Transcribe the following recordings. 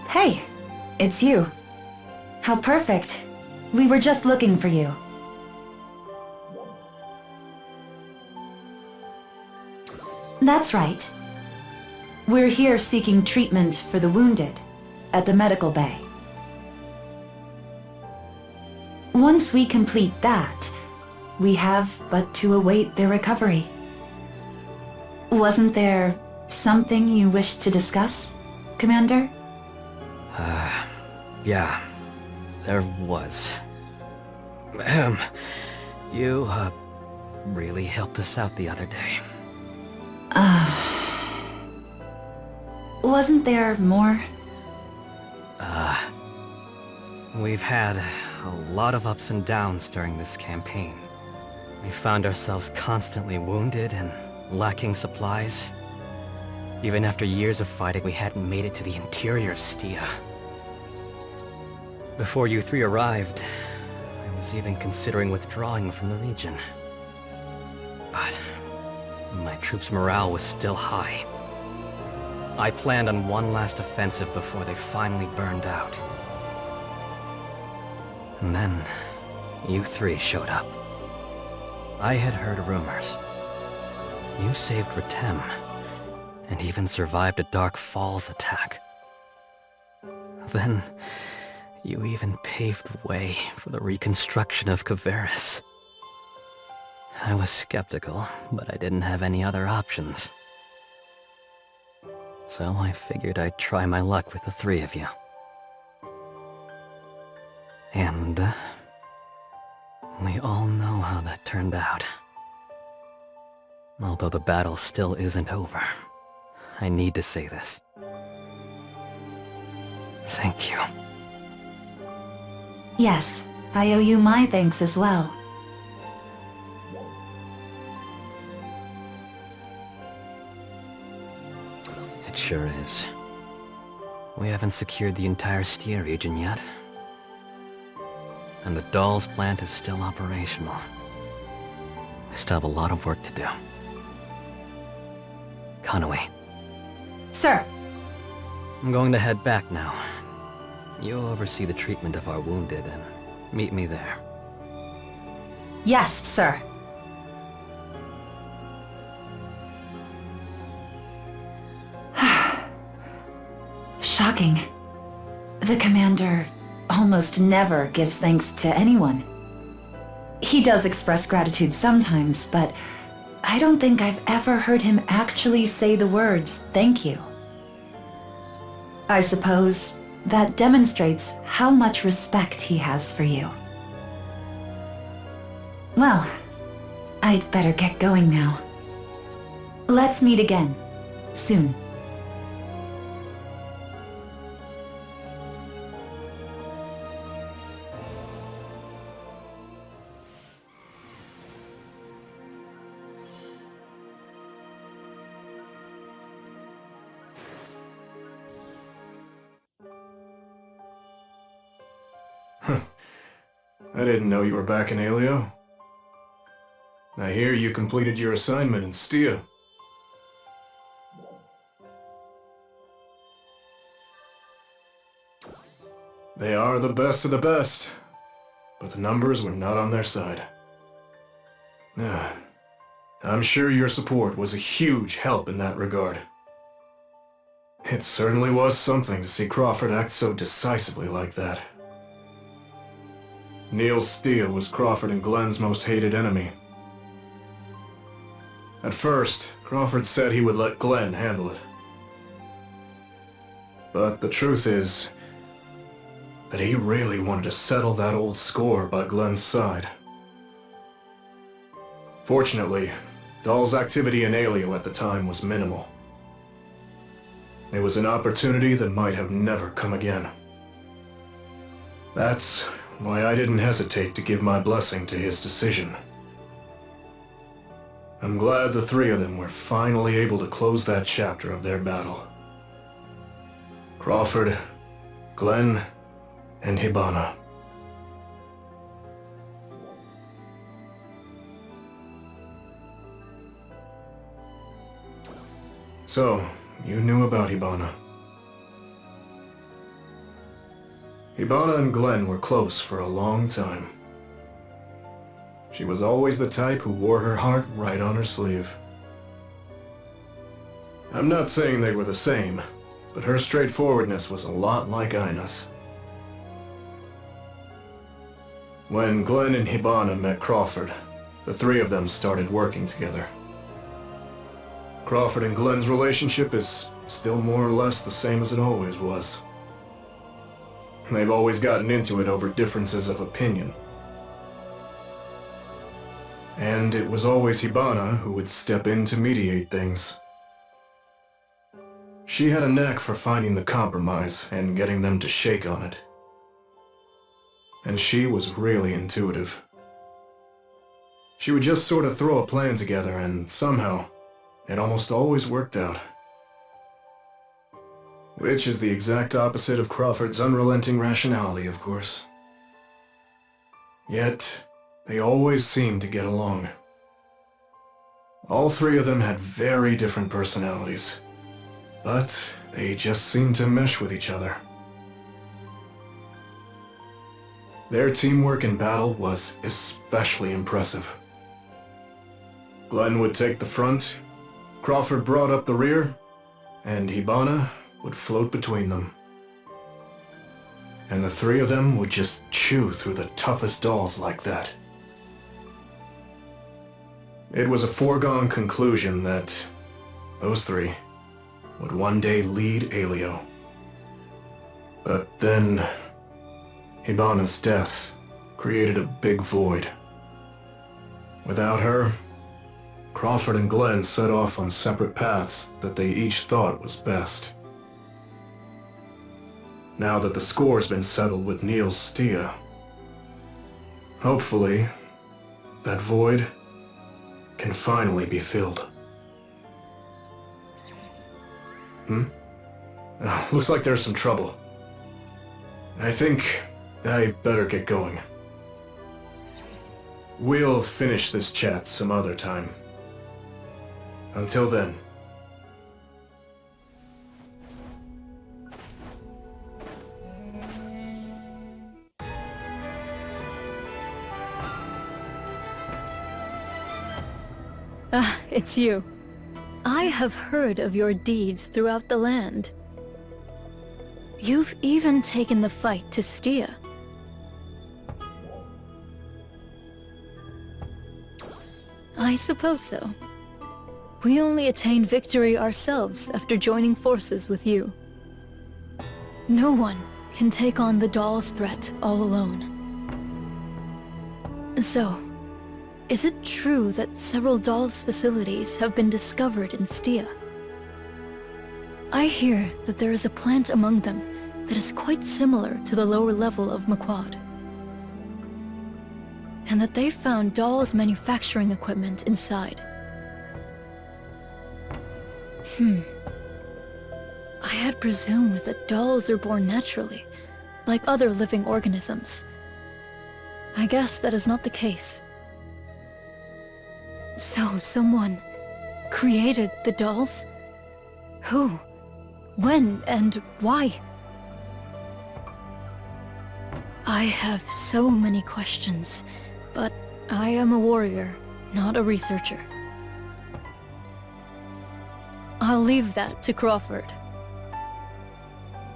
Hey, it's you. How perfect. We were just looking for you. That's right. We're here seeking treatment for the wounded at the medical bay. Once we complete that, we have but to await their recovery. Wasn't there something you wished to discuss, Commander? Yeah, there was. You, really helped us out the other day. Wasn't there more? We've had a lot of ups and downs during this campaign. We found ourselves constantly wounded and lacking supplies. Even after years of fighting, we hadn't made it to the interior of Stia. Before you three arrived, I was even considering withdrawing from the region. But my troops' morale was still high. I planned on one last offensive before they finally burned out. And then, you three showed up. I had heard rumors. You saved Ratem, and even survived a Dark Falls attack. Then, you even paved the way for the reconstruction of Kavaris. I was skeptical, but I didn't have any other options. So I figured I'd try my luck with the three of you. And, we all know how that turned out. Although the battle still isn't over, I need to say this. Thank you. Yes, I owe you my thanks as well. It sure is. We haven't secured the entire Stia region yet. And the Dolls plant is still operational. We still have a lot of work to do. Conaway. Sir. I'm going to head back now. You oversee the treatment of our wounded and meet me there. Yes, sir. Shocking. The commander almost never gives thanks to anyone. He does express gratitude sometimes, but I don't think I've ever heard him actually say the words, thank you. I suppose that demonstrates how much respect he has for you. Well, I'd better get going now. Let's meet again, soon. I didn't know you were back in Alio. I hear you completed your assignment in Stia. They are the best of the best, but the numbers were not on their side. I'm sure your support was a huge help in that regard. It certainly was something to see Crawford act so decisively like that. Neil Steele was Crawford and Glenn's most hated enemy. At first, Crawford said he would let Glenn handle it. But the truth is that he really wanted to settle that old score by Glenn's side. Fortunately, Dahl's activity in Alio at the time was minimal. It was an opportunity that might have never come again. That's why I didn't hesitate to give my blessing to his decision. I'm glad the three of them were finally able to close that chapter of their battle. Crawford, Glenn, and Hibana. So, you knew about Hibana. Hibana and Glenn were close for a long time. She was always the type who wore her heart right on her sleeve. I'm not saying they were the same, but her straightforwardness was a lot like Ina's. When Glenn and Hibana met Crawford, the three of them started working together. Crawford and Glenn's relationship is still more or less the same as it always was. They've always gotten into it over differences of opinion. And it was always Hibana who would step in to mediate things. She had a knack for finding the compromise and getting them to shake on it. And she was really intuitive. She would just sort of throw a plan together and somehow, it almost always worked out. Which is the exact opposite of Crawford's unrelenting rationality, of course. Yet, they always seemed to get along. All three of them had very different personalities, but they just seemed to mesh with each other. Their teamwork in battle was especially impressive. Glenn would take the front, Crawford brought up the rear, and Hibana would float between them. And the three of them would just chew through the toughest dolls like that. It was a foregone conclusion that those three would one day lead Alio. But then, Hibana's death created a big void. Without her, Crawford and Glenn set off on separate paths that they each thought was best. Now that the score's been settled with Niels Stia, hopefully, that void can finally be filled. Looks like there's some trouble. I think I better get going. We'll finish this chat some other time. Until then. It's you. I have heard of your deeds throughout the land. You've even taken the fight to Stia. I suppose so. We only attained victory ourselves after joining forces with you. No one can take on the doll's threat all alone. So, is it true that several dolls' facilities have been discovered in Stia? I hear that there is a plant among them that is quite similar to the lower level of Maquad. And that they found dolls' manufacturing equipment inside. I had presumed that dolls are born naturally, like other living organisms. I guess that is not the case. So, someone created the dolls? Who? When and why? I have so many questions, but I am a warrior, not a researcher. I'll leave that to Crawford.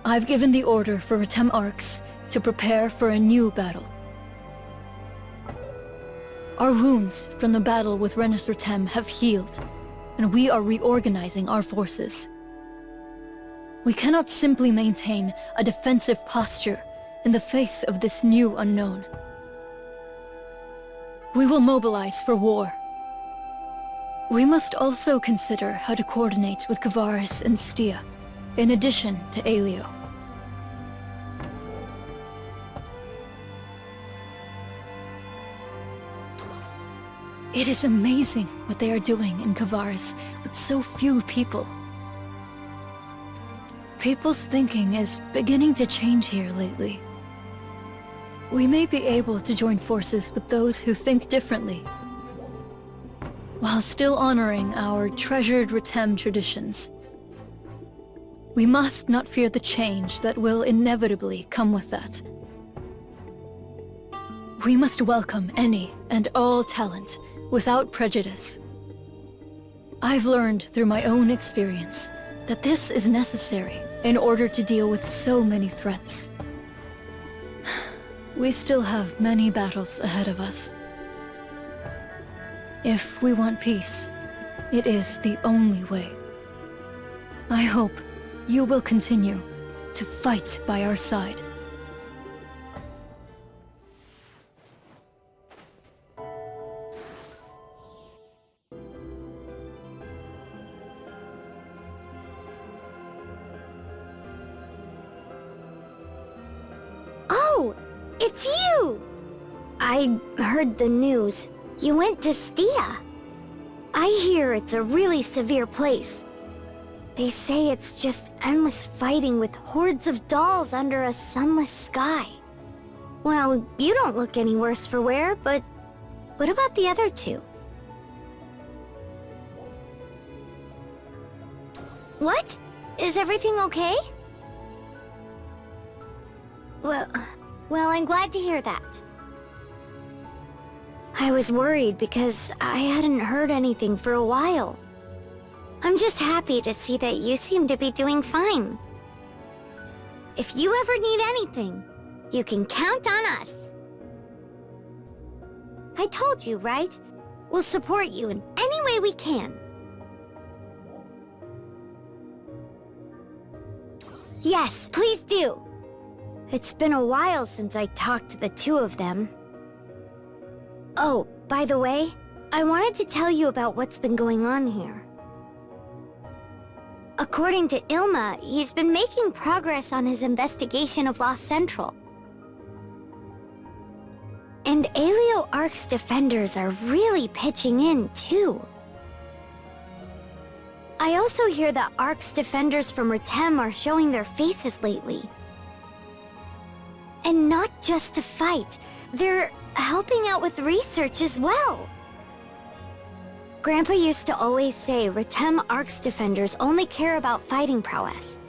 I've given the order for Retem Arcs to prepare for a new battle. Our wounds from the battle with Renus Retem have healed, and we are reorganizing our forces. We cannot simply maintain a defensive posture in the face of this new unknown. We will mobilize for war. We must also consider how to coordinate with Kavaris and Stia, in addition to Alio. It is amazing what they are doing in Kavaris with so few people. People's thinking is beginning to change here lately. We may be able to join forces with those who think differently, while still honoring our treasured Retem traditions. We must not fear the change that will inevitably come with that. We must welcome any and all talent without prejudice. I've learned through my own experience that this is necessary in order to deal with so many threats. We still have many battles ahead of us. If we want peace, it is the only way. I hope you will continue to fight by our side. Oh, it's you! I heard the news. You went to Stia. I hear it's a really severe place. They say it's just endless fighting with hordes of dolls under a sunless sky. Well, you don't look any worse for wear, but what about the other two? What? Is everything okay? Well, I'm glad to hear that. I was worried because I hadn't heard anything for a while. I'm just happy to see that you seem to be doing fine. If you ever need anything, you can count on us. I told you, right? We'll support you in any way we can. Yes, please do. It's been a while since I talked to the two of them. Oh, by the way, I wanted to tell you about what's been going on here. According to Ilma, he's been making progress on his investigation of Lost Central. And Aleo Ark's defenders are really pitching in, too. I also hear that Ark's defenders from Retem are showing their faces lately. And not just to fight, they're helping out with research as well. Grandpa used to always say Retem Ark's defenders only care about fighting prowess.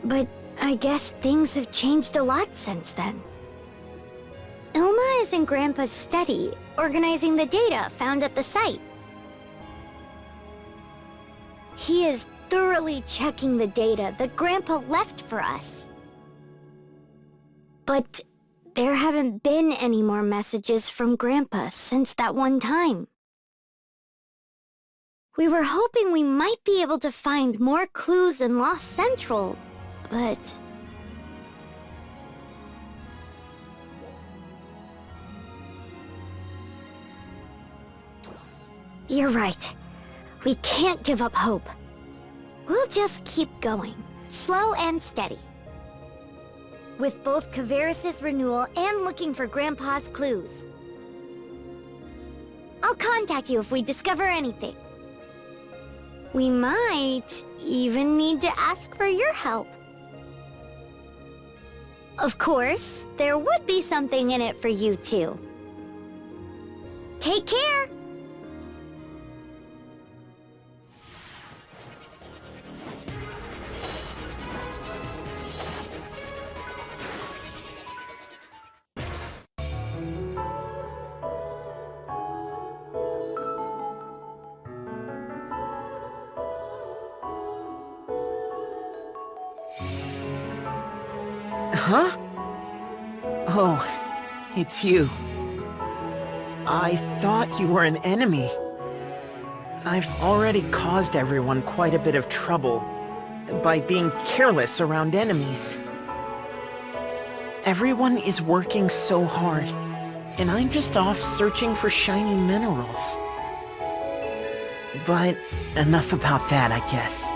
But I guess things have changed a lot since then. Ilma is in Grandpa's study, organizing the data found at the site. He is thoroughly checking the data that Grandpa left for us. But there haven't been any more messages from Grandpa since that one time. We were hoping we might be able to find more clues in Lost Central, but... You're right. We can't give up hope. We'll just keep going, slow and steady. With both Kavaris' renewal and looking for Grandpa's clues. I'll contact you if we discover anything. We might even need to ask for your help. Of course, there would be something in it for you too. Take care! Huh? Oh, it's you. I thought you were an enemy. I've already caused everyone quite a bit of trouble by being careless around enemies. Everyone is working so hard, and I'm just off searching for shiny minerals. But enough about that, I guess.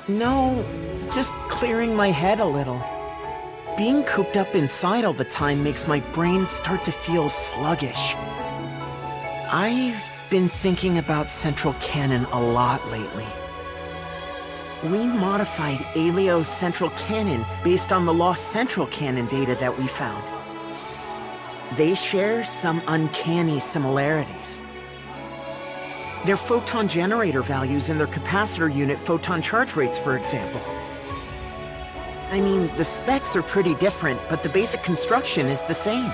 No, just clearing my head a little. Being cooped up inside all the time makes my brain start to feel sluggish. I've been thinking about Central Canon a lot lately. We modified Aleo's Central Canon based on the Lost Central Canon data that we found. They share some uncanny similarities. Their photon generator values and their capacitor unit photon charge rates, for example. I mean, the specs are pretty different, but the basic construction is the same.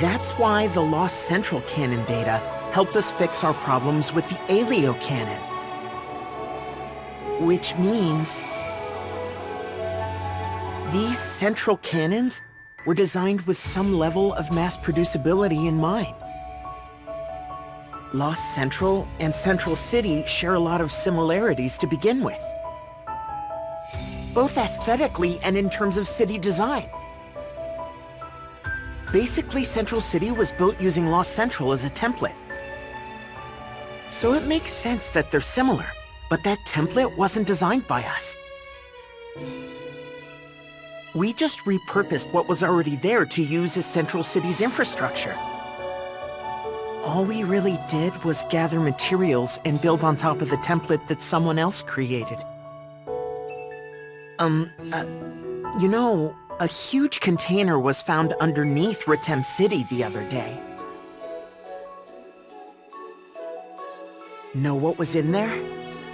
That's why the Lost Central Cannon data helped us fix our problems with the Alio Cannon. Which means these central cannons were designed with some level of mass producibility in mind. Lost Central and Central City share a lot of similarities to begin with, both aesthetically and in terms of city design. Basically, Central City was built using Lost Central as a template. So it makes sense that they're similar, but that template wasn't designed by us. We just repurposed what was already there to use as Central City's infrastructure. All we really did was gather materials and build on top of the template that someone else created. You know, a huge container was found underneath Retem City the other day. Know what was in there?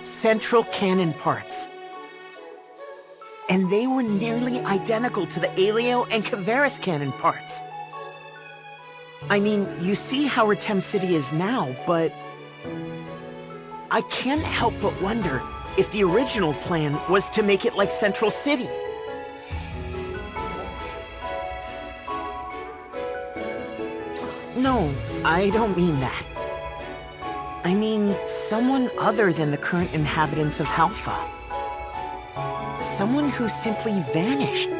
Central cannon parts. And they were nearly identical to the Alio and Kavaris cannon parts. I mean, you see how Retem City is now, but I can't help but wonder if the original plan was to make it like Central City. No, I don't mean that. I mean, someone other than the current inhabitants of Halpha. Someone who simply vanished,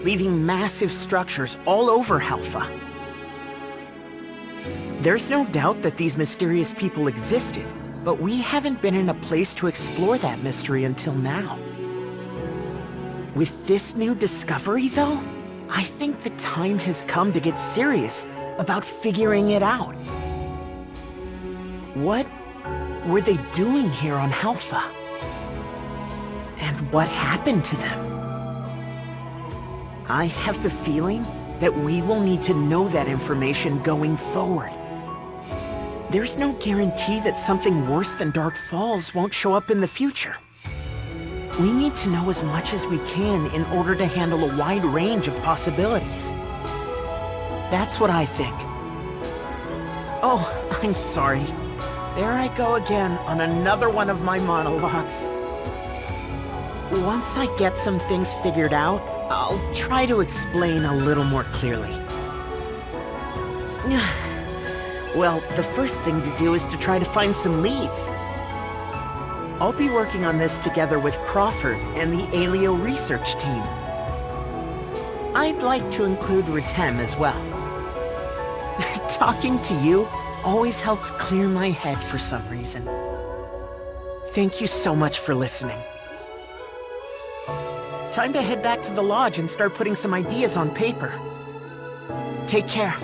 leaving massive structures all over Halpha. There's no doubt that these mysterious people existed, but we haven't been in a place to explore that mystery until now. With this new discovery, though, I think the time has come to get serious about figuring it out. What were they doing here on Halpha? And what happened to them? I have the feeling that we will need to know that information going forward. There's no guarantee that something worse than Dark Falls won't show up in the future. We need to know as much as we can in order to handle a wide range of possibilities. That's what I think. Oh, I'm sorry. There I go again on another one of my monologues. Once I get some things figured out, I'll try to explain a little more clearly. Well, the first thing to do is to try to find some leads. I'll be working on this together with Crawford and the Alio research team. I'd like to include Retem as well. Talking to you always helps clear my head for some reason. Thank you so much for listening. Time to head back to the lodge and start putting some ideas on paper. Take care.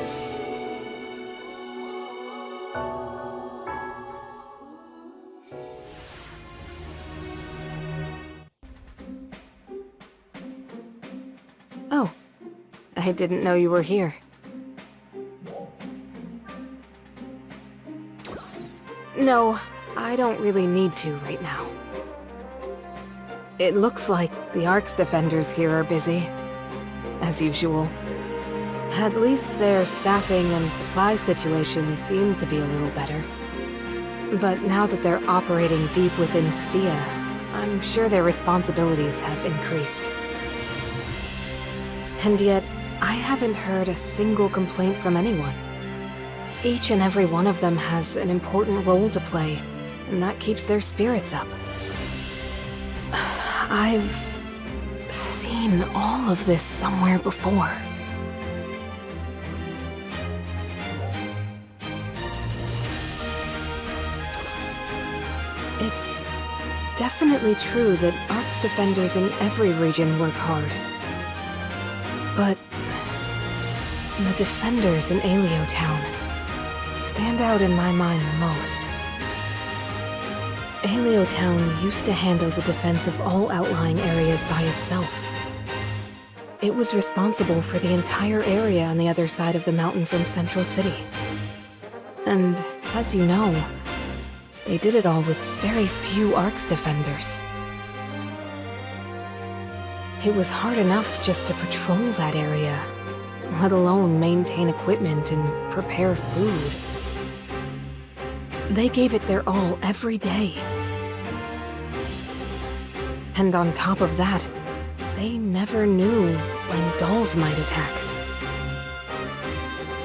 Oh, I didn't know you were here. No, I don't really need to right now. It looks like the Ark's defenders here are busy, as usual. At least their staffing and supply situation seem to be a little better. But now that they're operating deep within Stia, I'm sure their responsibilities have increased. And yet, I haven't heard a single complaint from anyone. Each and every one of them has an important role to play, and that keeps their spirits up. I've seen all of this somewhere before. It's definitely true that Ark's defenders in every region work hard. But the defenders in Alio Town stand out in my mind the most. Alio Town used to handle the defense of all outlying areas by itself. It was responsible for the entire area on the other side of the mountain from Central City. And As you know, they did it all with very few Ark's defenders. It was hard enough just to patrol that area, let alone maintain equipment and prepare food. They gave it their all every day. And on top of that, they never knew when dolls might attack.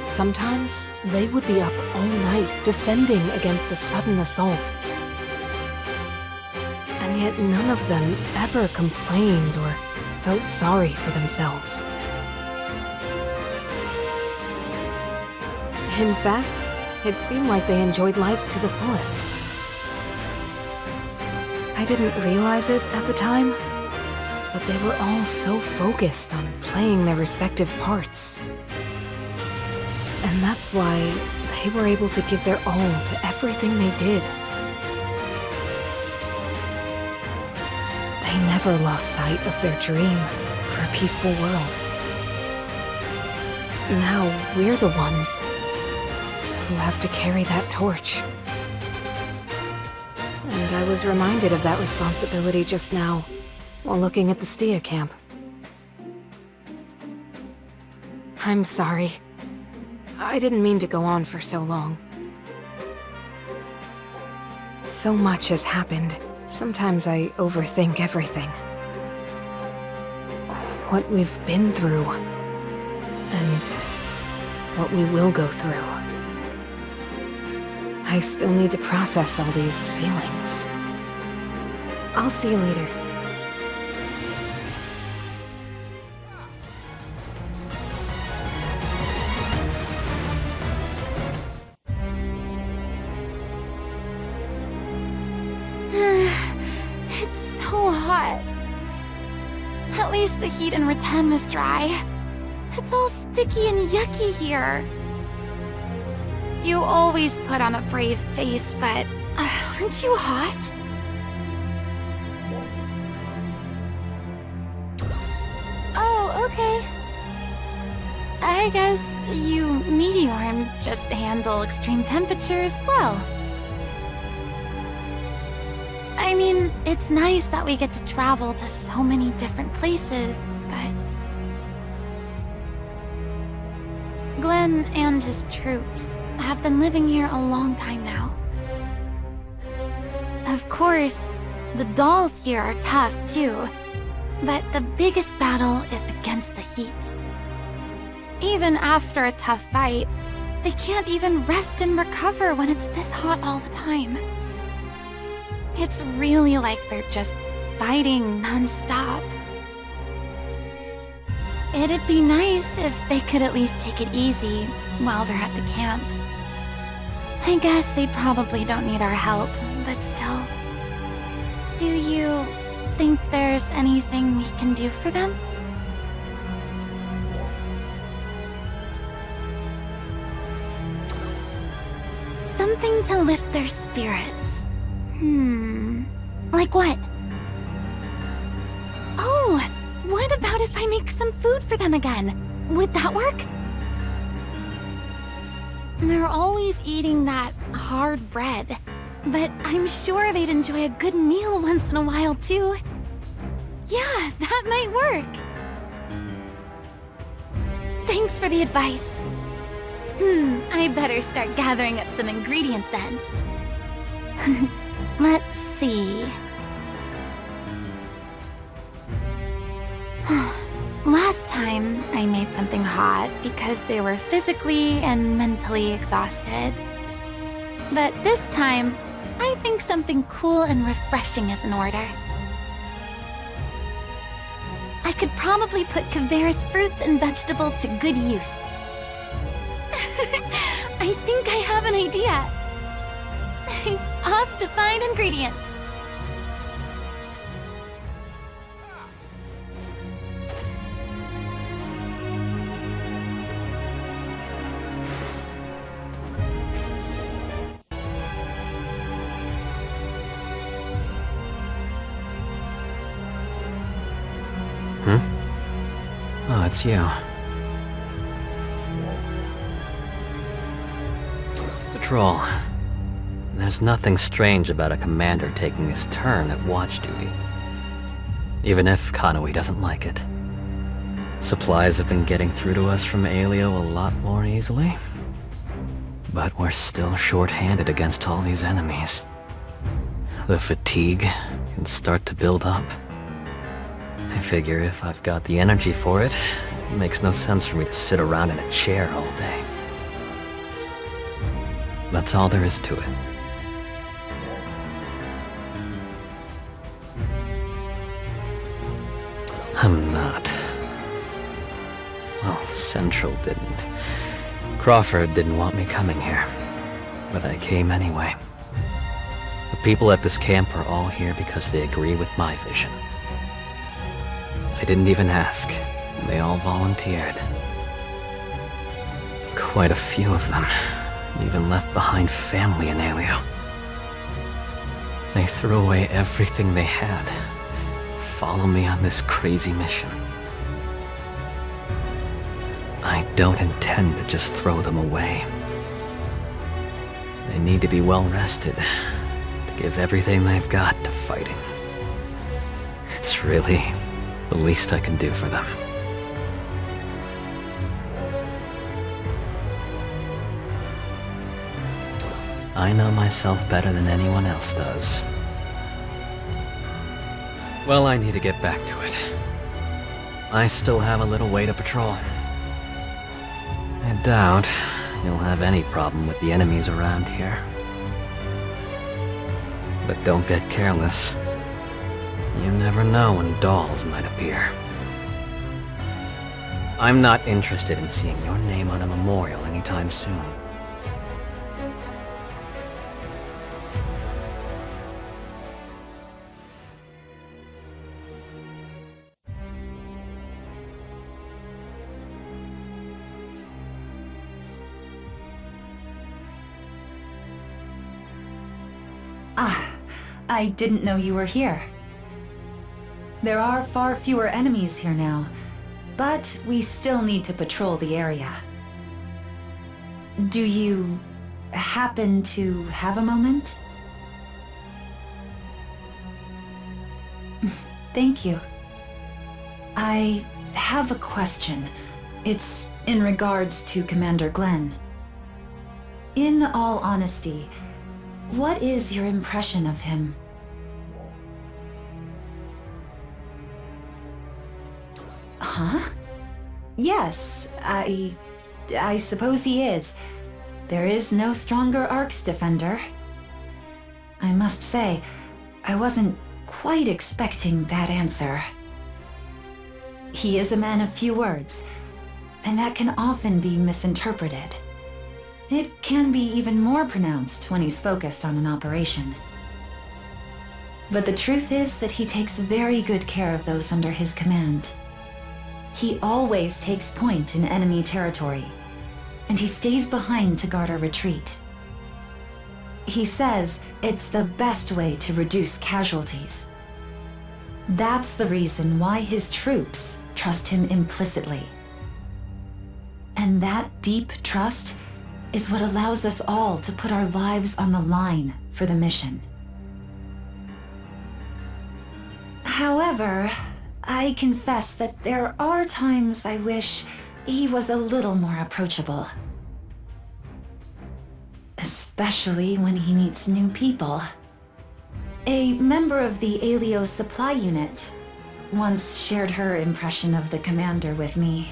Sometimes, they would be up all night defending against a sudden assault. And yet none of them ever complained or felt sorry for themselves. In fact, it seemed like they enjoyed life to the fullest. I didn't realize it at the time, but they were all so focused on playing their respective parts. And that's why they were able to give their all to everything they did. They never lost sight of their dream for a peaceful world. Now we're the ones who have to carry that torch. And I was reminded of that responsibility just now, while looking at the Stia camp. I'm sorry. I didn't mean to go on for so long. So much has happened. Sometimes I overthink everything. What we've been through, and what we will go through. I still need to process all these feelings. I'll see you later. It's so hot. At least the heat in Retem is dry. It's all sticky and yucky here. You always put on a brave face, but aren't you hot? Oh, okay. I guess you Meteorn just handle extreme temperatures well. I mean, it's nice that we get to travel to so many different places, but Glenn and his troops have been living here a long time now. Of course, the dolls here are tough too, but the biggest battle is against the heat. Even after a tough fight, they can't even rest and recover when it's this hot all the time. It's really like they're just fighting non-stop. It'd be nice if they could at least take it easy while they're at the camp. I guess they probably don't need our help, but still. Do you think there's anything we can do for them? Something to lift their spirits. Like what? Oh, what about if I make some food for them again? Would that work? They're always eating that hard bread, but I'm sure they'd enjoy a good meal once in a while too. Yeah, that might work. Thanks for the advice. I better start gathering up some ingredients then. Let's see. Last time, I made something hot because they were physically and mentally exhausted. But this time, I think something cool and refreshing is in order. I could probably put Kavera's fruits and vegetables to good use. I think I have an idea. Off to find ingredients. Oh, it's you. Patrol. There's nothing strange about a commander taking his turn at watch duty. Even if Kanui doesn't like it. Supplies have been getting through to us from Aelio a lot more easily. But we're still short-handed against all these enemies. The fatigue can start to build up. I figure if I've got the energy for it, it makes no sense for me to sit around in a chair all day. That's all there is to it. I'm not. Well, Central didn't. Crawford didn't want me coming here, but I came anyway. The people at this camp are all here because they agree with my vision. I didn't even ask. They all volunteered. Quite a few of them even left behind family in Aelio. They threw away everything they had. Follow me on this crazy mission. I don't intend to just throw them away. They need to be well rested, to give everything they've got to fighting. It's really the least I can do for them. I know myself better than anyone else does. Well, I need to get back to it. I still have a little way to patrol. I doubt you'll have any problem with the enemies around here. But don't get careless. You never know when dolls might appear. I'm not interested in seeing your name on a memorial anytime soon. I didn't know you were here. There are far fewer enemies here now, but we still need to patrol the area. Do you happen to have a moment? Thank you. I have a question. It's in regards to Commander Glenn. In all honesty, what is your impression of him? Huh? Yes, I suppose he is. There is no stronger Arcs defender. I must say, I wasn't quite expecting that answer. He is a man of few words, and that can often be misinterpreted. It can be even more pronounced when he's focused on an operation. But the truth is that he takes very good care of those under his command. He always takes point in enemy territory, and he stays behind to guard our retreat. He says it's the best way to reduce casualties. That's the reason why his troops trust him implicitly. And that deep trust is what allows us all to put our lives on the line for the mission. However, I confess that there are times I wish he was a little more approachable. Especially when he meets new people. A member of the Aelio supply unit once shared her impression of the commander with me.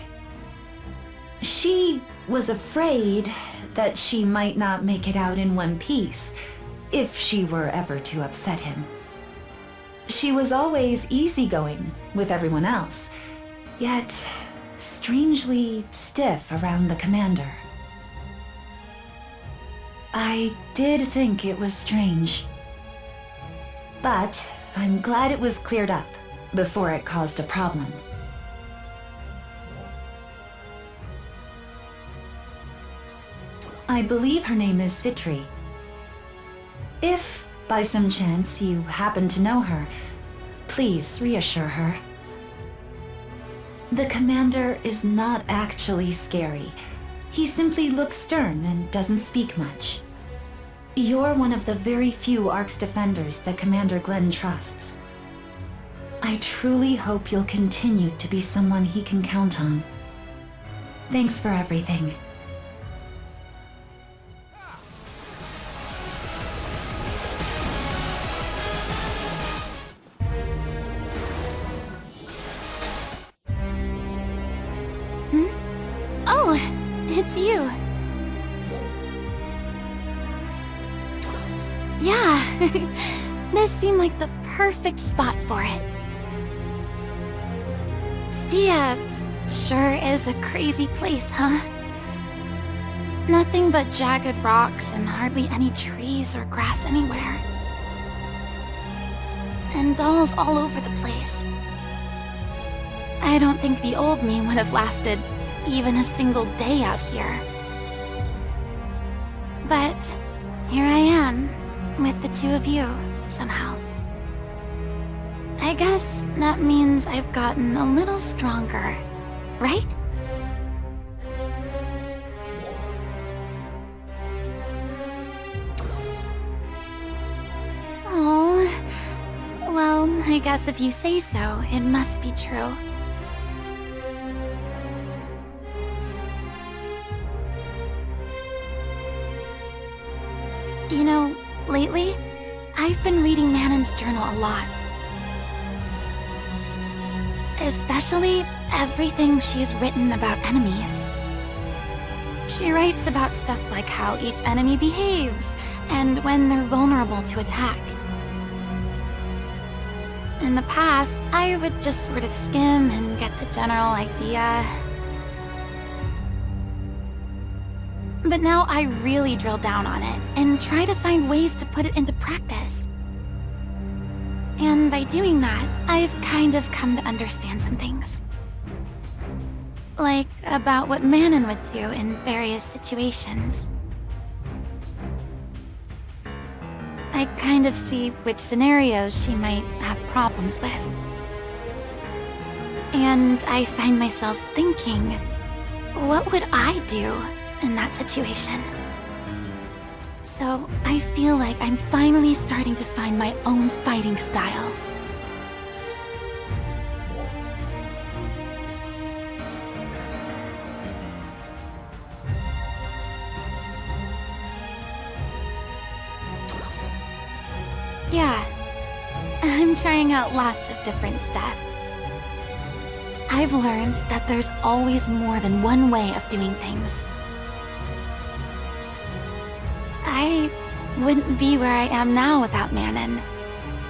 She was afraid that she might not make it out in one piece if she were ever to upset him. She was always easygoing with everyone else, yet strangely stiff around the commander. I did think it was strange. But I'm glad it was cleared up before it caused a problem. I believe her name is Citri. If, by some chance, you happen to know her, please reassure her. The commander is not actually scary. He simply looks stern and doesn't speak much. You're one of the very few Ark's defenders that Commander Glenn trusts. I truly hope you'll continue to be someone he can count on. Thanks for everything. Oh, it's you. Yeah, this seemed like the perfect spot for it. Stia sure is a crazy place, huh? Nothing but jagged rocks and hardly any trees or grass anywhere. And dolls all over the place. I don't think the old me would have lasted even a single day out here. But here I am, with the two of you, somehow. I guess that means I've gotten a little stronger, right? Oh, well, I guess if you say so, it must be true. You know, lately, I've been reading Manon's journal a lot. Especially everything she's written about enemies. She writes about stuff like how each enemy behaves, and when they're vulnerable to attack. In the past, I would just sort of skim and get the general idea. But now I really drill down on it and try to find ways to put it into practice. And by doing that, I've kind of come to understand some things. Like about what Manon would do in various situations. I kind of see which scenarios she might have problems with. And I find myself thinking, what would I do in that situation? So I feel like I'm finally starting to find my own fighting style. Yeah, I'm trying out lots of different stuff. I've learned that there's always more than one way of doing things. I wouldn't be where I am now without Manon.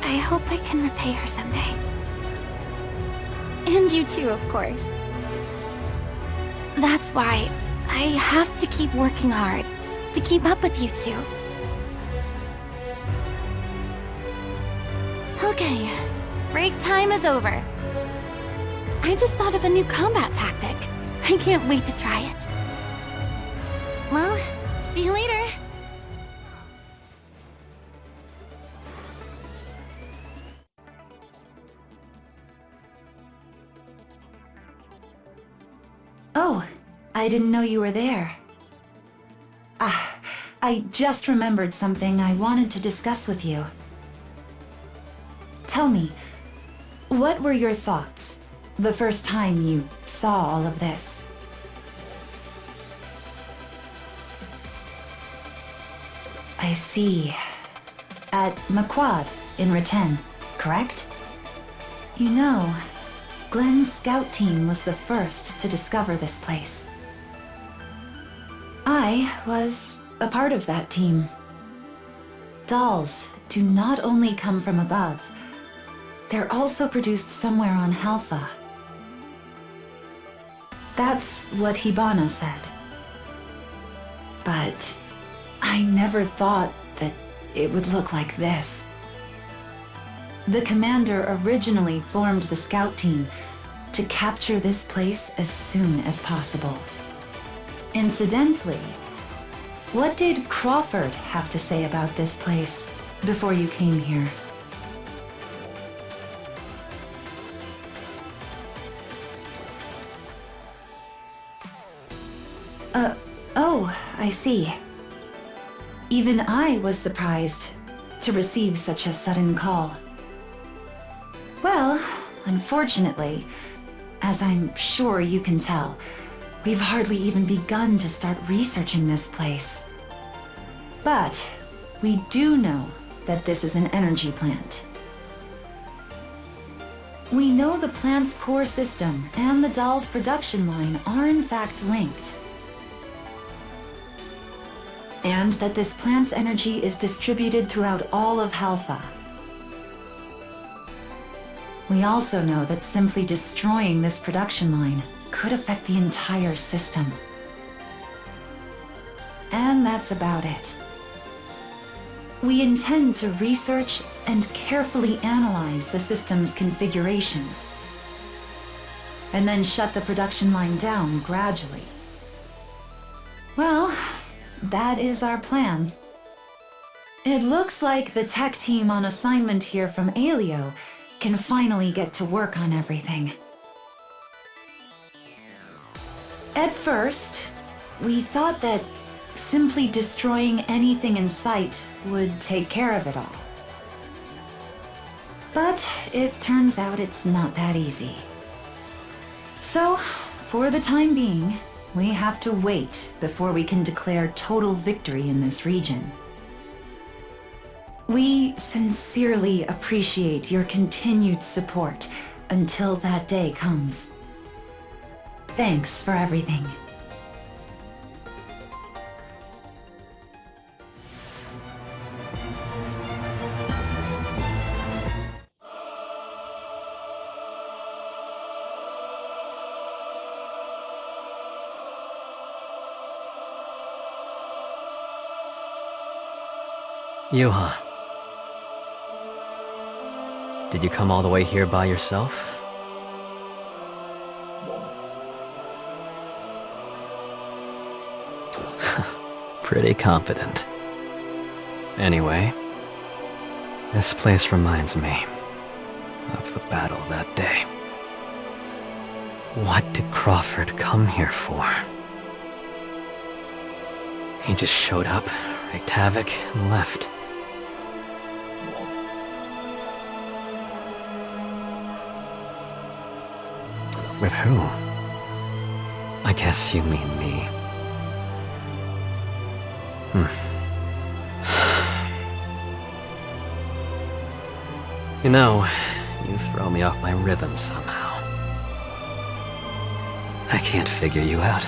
I hope I can repay her someday. And you too, of course. That's why I have to keep working hard to keep up with you two. Okay, break time is over. I just thought of a new combat tactic. I can't wait to try it. Well, see you later. Oh, I didn't know you were there. I just remembered something I wanted to discuss with you. Tell me, what were your thoughts the first time you saw all of this? I see. At Maquad in Reten, correct? You know, Glenn's scout team was the first to discover this place. I was a part of that team. Dolls do not only come from above, they're also produced somewhere on Halpha. That's what Hibana said. But I never thought that it would look like this. The commander originally formed the scout team to capture this place as soon as possible. Incidentally, what did Crawford have to say about this place before you came here? Oh, I see. Even I was surprised to receive such a sudden call. Well, unfortunately, as I'm sure you can tell, we've hardly even begun to start researching this place. But we do know that this is an energy plant. We know the plant's core system and the doll's production line are in fact linked. And that this plant's energy is distributed throughout all of Halpha. We also know that simply destroying this production line could affect the entire system. And that's about it. We intend to research and carefully analyze the system's configuration, and then shut the production line down gradually. Well, that is our plan. It looks like the tech team on assignment here from Alio can finally get to work on everything. At first, we thought that simply destroying anything in sight would take care of it all. But it turns out it's not that easy. So, for the time being, we have to wait before we can declare total victory in this region. We sincerely appreciate your continued support until that day comes. Thanks for everything. Yuha. Did you come all the way here by yourself? Pretty confident. Anyway, this place reminds me of the battle that day. What did Crawford come here for? He just showed up, wreaked havoc, and left. With who? I guess you mean me. You know, you throw me off my rhythm somehow. I can't figure you out.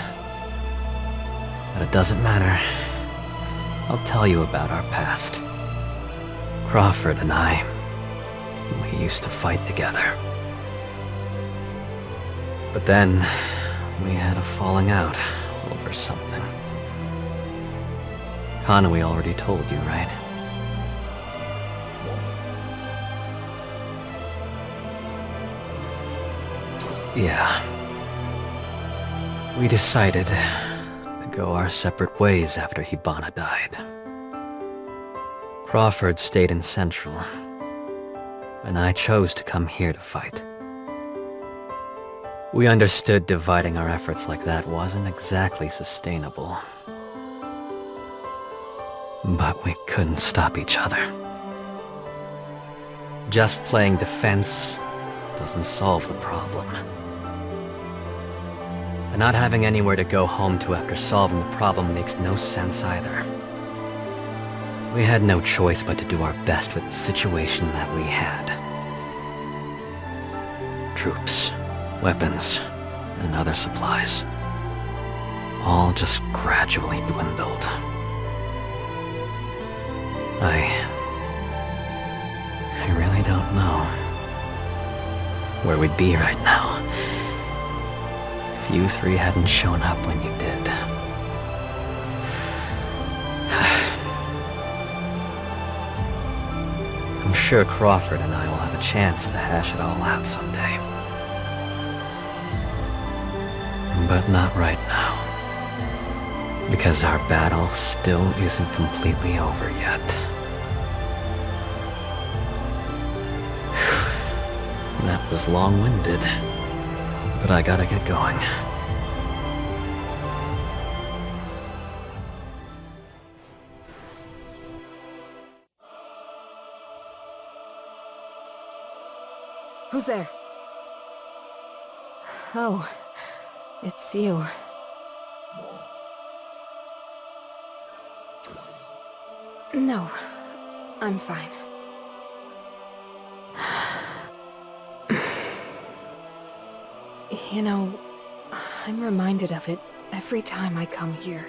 But it doesn't matter. I'll tell you about our past. Crawford and I, we used to fight together. But then, we had a falling out over something. Kanui already told you, right? Yeah. We decided to go our separate ways after Hibana died. Crawford stayed in Central, and I chose to come here to fight. We understood dividing our efforts like that wasn't exactly sustainable. But we couldn't stop each other. Just playing defense doesn't solve the problem. And not having anywhere to go home to after solving the problem makes no sense either. We had no choice but to do our best with the situation that we had. Troops, weapons, and other supplies. All just gradually dwindled. I really don't know where we'd be right now if you three hadn't shown up when you did. I'm sure Crawford and I will have a chance to hash it all out someday. But not right now. Because our battle still isn't completely over yet. That was long-winded, but I gotta get going. Who's there? Oh, it's you. No, I'm fine. You know, I'm reminded of it every time I come here.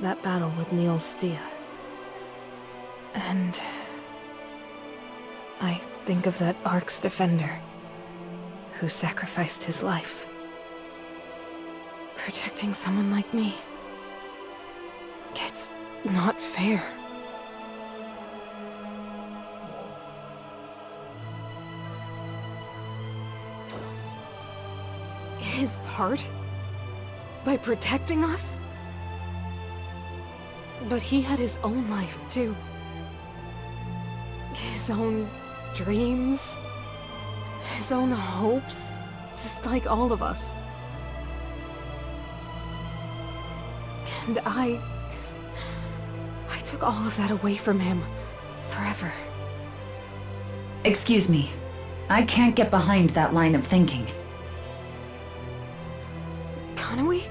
That battle with Neil's Stia. And I think of that Ark's defender who sacrificed his life. Protecting someone like me. It's not fair. His part? By protecting us? But he had his own life, too. His own dreams. His own hopes. Just like all of us. And I took all of that away from him. Forever. Excuse me. I can't get behind that line of thinking. Kanui?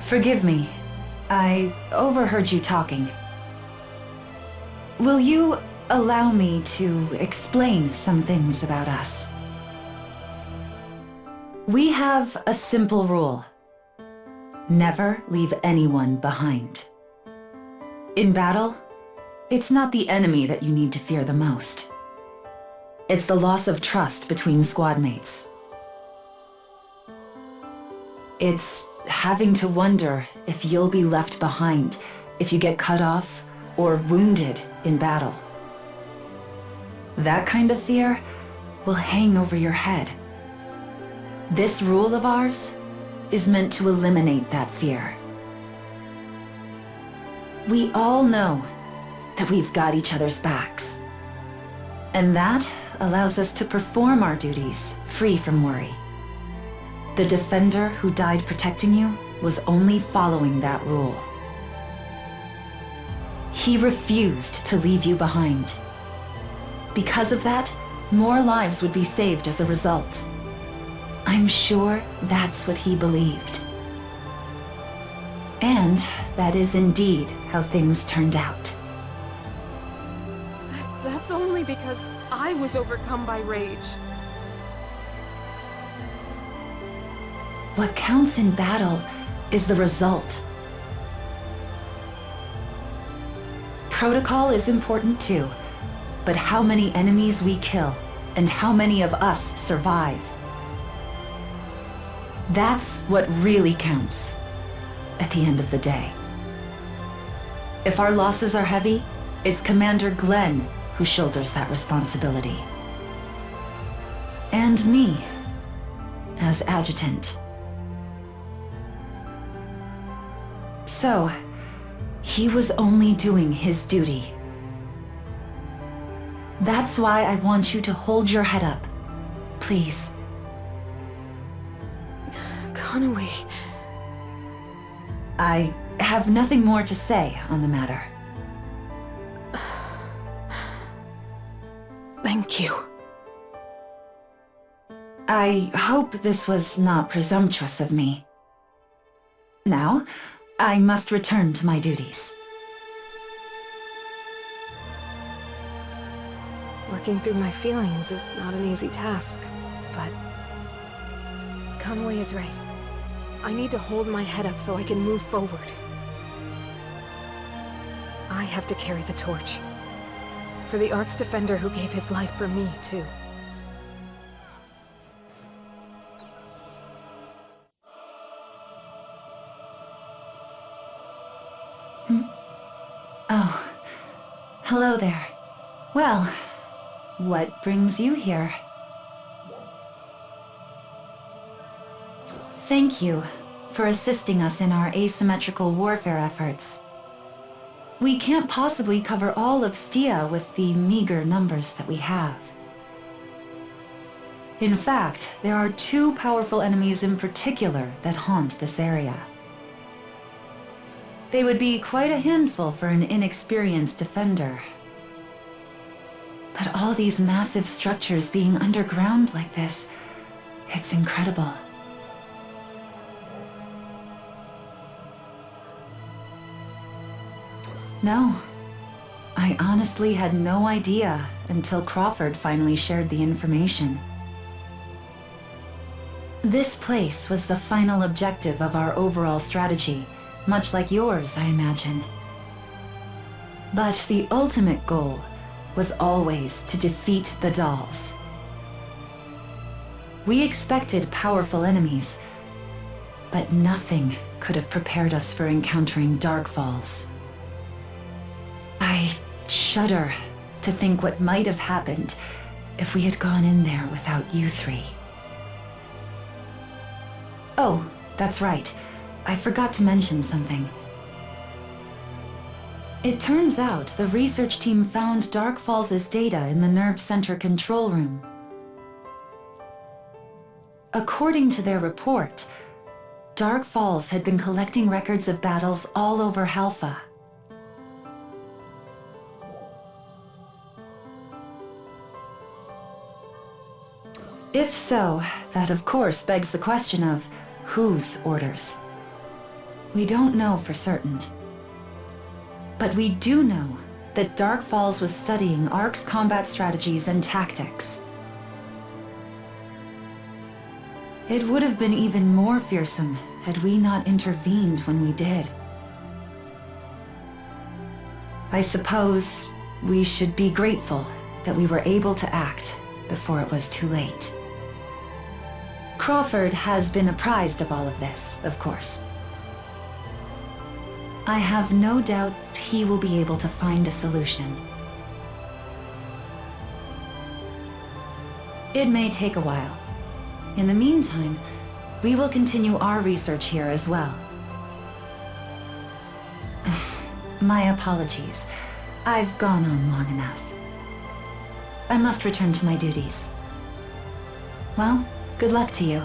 Forgive me. I overheard you talking. Will you allow me to explain some things about us? We have a simple rule. Never leave anyone behind. In battle, it's not the enemy that you need to fear the most. It's the loss of trust between squad mates. It's having to wonder if you'll be left behind if you get cut off or wounded in battle. That kind of fear will hang over your head. This rule of ours is meant to eliminate that fear. We all know that we've got each other's backs. And that allows us to perform our duties free from worry. The defender who died protecting you was only following that rule. He refused to leave you behind. Because of that, more lives would be saved as a result. I'm sure that's what he believed. And that is indeed how things turned out. That's only because I was overcome by rage. What counts in battle is the result. Protocol is important too, but how many enemies we kill and how many of us survive. That's what really counts at the end of the day. If our losses are heavy, it's Commander Glenn who shoulders that responsibility. And me, as adjutant. So, he was only doing his duty. That's why I want you to hold your head up. Please. Kanui. I have nothing more to say on the matter. Thank you. I hope this was not presumptuous of me. Now, I must return to my duties. Working through my feelings is not an easy task, but Kanui is right. I need to hold my head up so I can move forward. I have to carry the torch. For the Ark's defender who gave his life for me, too. Oh, hello there. Well, what brings you here? Thank you for assisting us in our asymmetrical warfare efforts. We can't possibly cover all of Stia with the meager numbers that we have. In fact, there are two powerful enemies in particular that haunt this area. They would be quite a handful for an inexperienced defender. But all these massive structures being underground like this, it's incredible. No, I honestly had no idea until Crawford finally shared the information. This place was the final objective of our overall strategy, much like yours, I imagine. But the ultimate goal was always to defeat the dolls. We expected powerful enemies, but nothing could have prepared us for encountering Darkfalls. I shudder to think what might have happened if we had gone in there without you three. Oh, that's right. I forgot to mention something. It turns out the research team found Darkfalls' data in the nerve center control room. According to their report, Darkfalls had been collecting records of battles all over Halpha. If so, that of course begs the question of whose orders. We don't know for certain. But we do know that Darkfalls was studying ARC's combat strategies and tactics. It would have been even more fearsome had we not intervened when we did. I suppose we should be grateful that we were able to act before it was too late. Crawford has been apprised of all of this, of course. I have no doubt he will be able to find a solution. It may take a while. In the meantime, we will continue our research here as well. My apologies. I've gone on long enough. I must return to my duties. Well, good luck to you.